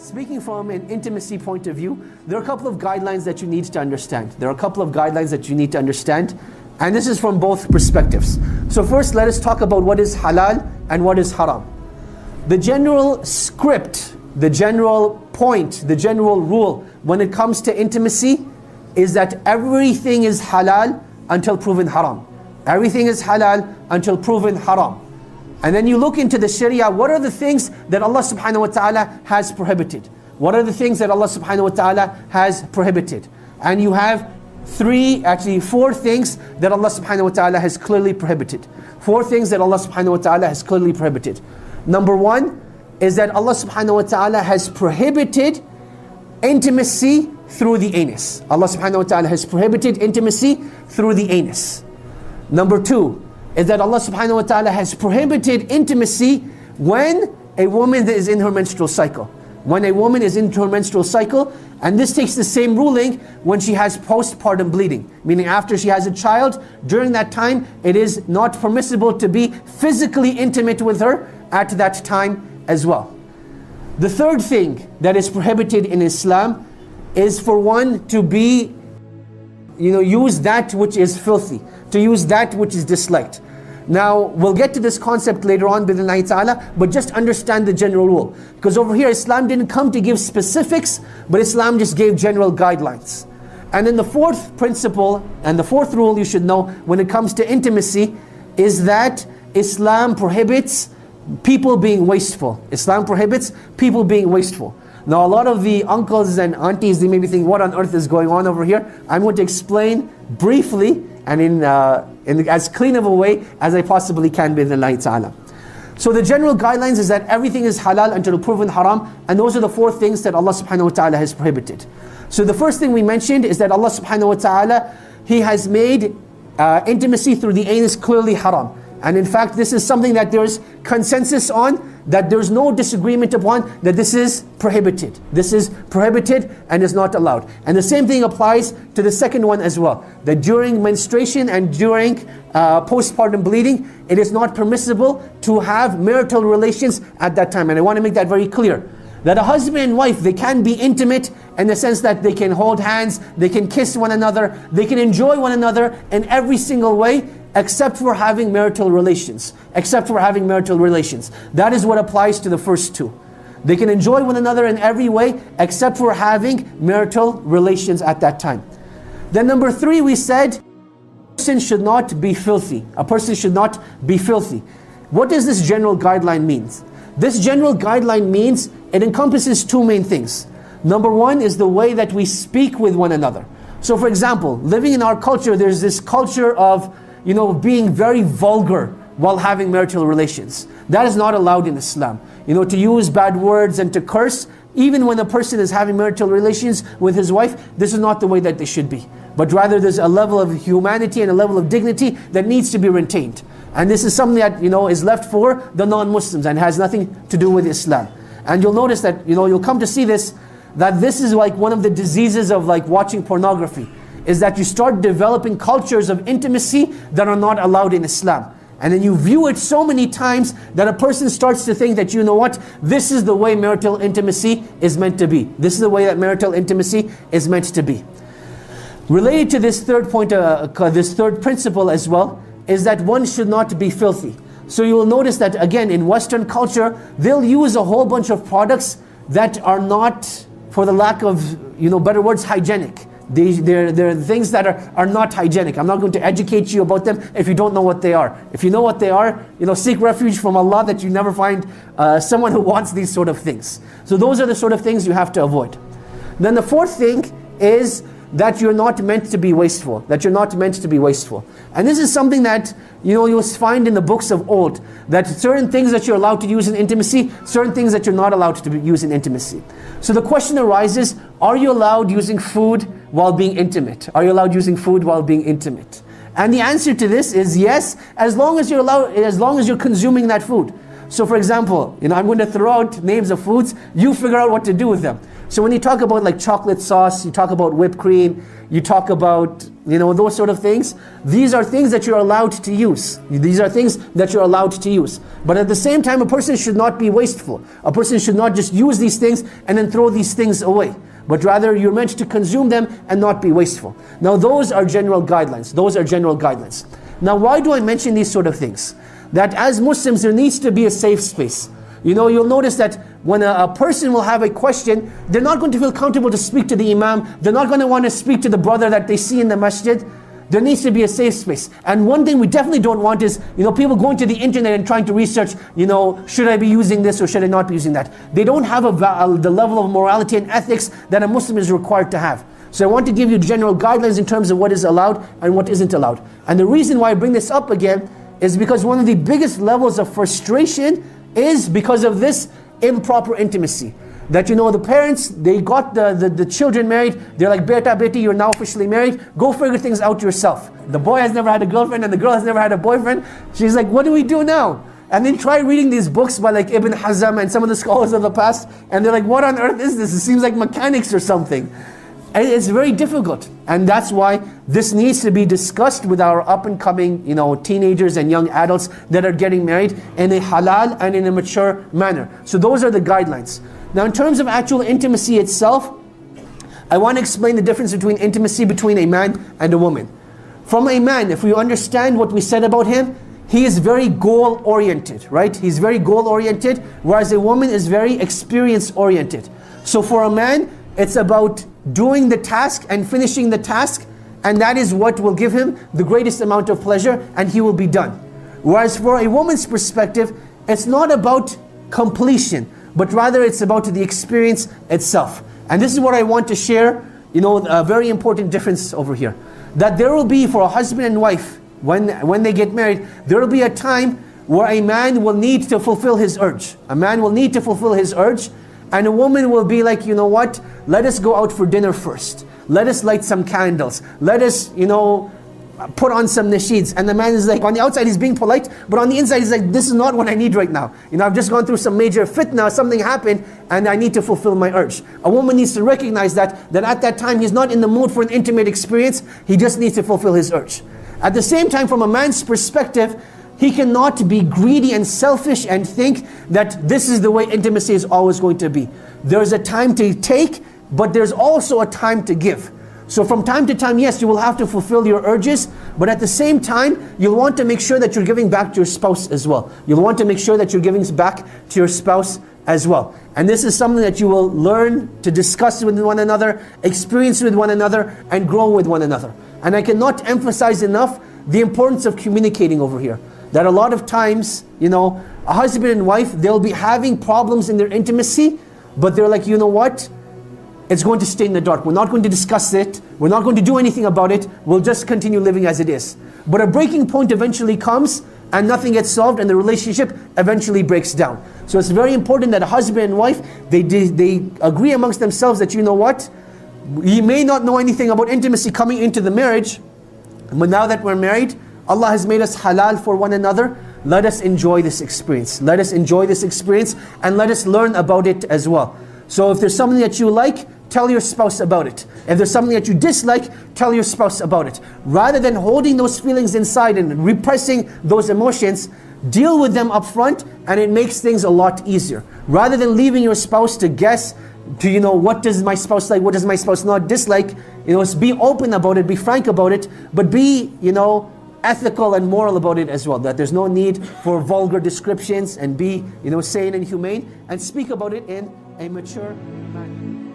Speaking from an intimacy point of view, there are a couple of guidelines that you need to understand. And this is from both perspectives. So first, let us talk about what is halal and what is haram. The general script, the general point, the general rule when it comes to intimacy is that everything is halal until proven haram. Everything is halal until proven haram. And then you look into the Sharia, what are the things that Allah subhanahu wa ta'ala has prohibited? What are the things that Allah subhanahu wa ta'ala has prohibited? And you have four things that Allah subhanahu wa ta'ala has clearly prohibited. Four things that Allah subhanahu wa ta'ala has clearly prohibited. Number one is that Allah subhanahu wa ta'ala has prohibited intimacy through the anus. Allah subhanahu wa ta'ala has prohibited intimacy through the anus. Number two is that Allah subhanahu wa ta'ala has prohibited intimacy when a woman is in her menstrual cycle. When a woman is in her menstrual cycle, and this takes the same ruling when she has postpartum bleeding, meaning after she has a child, during that time it is not permissible to be physically intimate with her at that time as well. The third thing that is prohibited in Islam is for one to be, use that which is filthy, to use that which is disliked. Now, we'll get to this concept later on, bi'idhnillahi ta'ala, but just understand the general rule. Because over here, Islam didn't come to give specifics, but Islam just gave general guidelines. And then the fourth principle, and the fourth rule you should know when it comes to intimacy, is that Islam prohibits people being wasteful. Islam prohibits people being wasteful. Now, a lot of the uncles and aunties, they may be thinking, what on earth is going on over here? I'm going to explain briefly and in as clean of a way as I possibly can, bi'idhnillahi ta'ala. So the general guidelines is that everything is halal until proven haram, and those are the four things that Allah subhanahu wa ta'ala has prohibited. So the first thing we mentioned is that Allah subhanahu wa ta'ala, He has made intimacy through the anus clearly haram. And in fact, this is something that there's consensus on, that there's no disagreement upon, that this is prohibited. This is prohibited and is not allowed. And the same thing applies to the second one as well, that during menstruation and during postpartum bleeding, it is not permissible to have marital relations at that time. And I want to make that very clear, that a husband and wife, they can be intimate in the sense that they can hold hands, they can kiss one another, they can enjoy one another in every single way, except for having marital relations. Except for having marital relations. That is what applies to the first two. They can enjoy one another in every way, except for having marital relations at that time. Then number three, we said, a person should not be filthy. A person should not be filthy. What does this general guideline mean? This general guideline means it encompasses two main things. Number one is the way that we speak with one another. So for example, living in our culture, there's this culture of being very vulgar while having marital relations. That is not allowed in Islam. To use bad words and to curse, even when a person is having marital relations with his wife, this is not the way that they should be. But rather there's a level of humanity and a level of dignity that needs to be retained. And this is something that, is left for the non-Muslims and has nothing to do with Islam. And you'll notice that, you'll come to see this, that this is like one of the diseases of like watching pornography, is that you start developing cultures of intimacy that are not allowed in Islam. And then you view it so many times that a person starts to think that, this is the way marital intimacy is meant to be. This is the way that marital intimacy is meant to be. Related to this third point, this third principle as well, is that one should not be filthy. So you will notice that again in Western culture, they'll use a whole bunch of products that are not, for the lack of better words, hygienic. They're things that are not hygienic. I'm not going to educate you about them if you don't know what they are. If you know what they are, seek refuge from Allah that you never find someone who wants these sort of things. So those are the sort of things you have to avoid. Then the fourth thing is that you're not meant to be wasteful. That you're not meant to be wasteful. And this is something that you'll find in the books of old, that certain things that you're allowed to use in intimacy, certain things that you're not allowed to use in intimacy. So the question arises, are you allowed using food while being intimate? Are you allowed using food while being intimate? And the answer to this is yes, as long as you're consuming that food. So for example, I'm going to throw out names of foods, you figure out what to do with them. So when you talk about like chocolate sauce, you talk about whipped cream, you talk about, those sort of things, these are things that you're allowed to use. These are things that you're allowed to use. But at the same time, a person should not be wasteful. A person should not just use these things and then throw these things away. But rather, you're meant to consume them and not be wasteful. Now, those are general guidelines. Those are general guidelines. Now, why do I mention these sort of things? That as Muslims, there needs to be a safe space. You'll notice that when a person will have a question, they're not going to feel comfortable to speak to the imam. They're not going to want to speak to the brother that they see in the masjid. There needs to be a safe space. And one thing we definitely don't want is, people going to the internet and trying to research, should I be using this or should I not be using that? They don't have the level of morality and ethics that a Muslim is required to have. So I want to give you general guidelines in terms of what is allowed and what isn't allowed. And the reason why I bring this up again is because one of the biggest levels of frustration is because of this improper intimacy. That the parents, they got the children married, they're like, beta, beti, you're now officially married, go figure things out yourself. The boy has never had a girlfriend and the girl has never had a boyfriend. She's like, what do we do now? And then try reading these books by like Ibn Hazm and some of the scholars of the past, and they're like, what on earth is this? It seems like mechanics or something. And it's very difficult. And that's why this needs to be discussed with our up and coming, teenagers and young adults that are getting married in a halal and in a mature manner. So those are the guidelines. Now in terms of actual intimacy itself, I want to explain the difference between intimacy between a man and a woman. From a man, if we understand what we said about him, he is very goal-oriented, right? He's very goal-oriented, whereas a woman is very experience-oriented. So for a man, it's about doing the task and finishing the task, and that is what will give him the greatest amount of pleasure, and he will be done. Whereas for a woman's perspective, it's not about completion, but rather it's about the experience itself. And this is what I want to share, a very important difference over here. That there will be, for a husband and wife, when they get married, there will be a time where a man will need to fulfill his urge. A man will need to fulfill his urge, and a woman will be like, what? Let us go out for dinner first. Let us light some candles. Let us, put on some nasheeds. And the man is like, on the outside he's being polite, but on the inside he's like, this is not what I need right now. I've just gone through some major fitna, something happened, and I need to fulfill my urge. A woman needs to recognize that at that time he's not in the mood for an intimate experience, he just needs to fulfill his urge. At the same time, from a man's perspective, he cannot be greedy and selfish and think that this is the way intimacy is always going to be. There's a time to take, but there's also a time to give. So from time to time, yes, you will have to fulfill your urges, but at the same time, you'll want to make sure that you're giving back to your spouse as well. You'll want to make sure that you're giving back to your spouse as well. And this is something that you will learn to discuss with one another, experience with one another, and grow with one another. And I cannot emphasize enough the importance of communicating over here. That a lot of times, a husband and wife, they'll be having problems in their intimacy, but they're like, what? It's going to stay in the dark. We're not going to discuss it. We're not going to do anything about it. We'll just continue living as it is. But a breaking point eventually comes, and nothing gets solved, and the relationship eventually breaks down. So it's very important that a husband and wife, they agree amongst themselves that, what? We may not know anything about intimacy coming into the marriage, but now that we're married, Allah has made us halal for one another. Let us enjoy this experience. Let us enjoy this experience and let us learn about it as well. So if there's something that you like, tell your spouse about it. If there's something that you dislike, tell your spouse about it. Rather than holding those feelings inside and repressing those emotions, deal with them up front, and it makes things a lot easier. Rather than leaving your spouse to guess, what does my spouse like, what does my spouse not dislike, be open about it, be frank about it, but be, ethical and moral about it as well. That there's no need for vulgar descriptions, and be, sane and humane, and speak about it in a mature manner.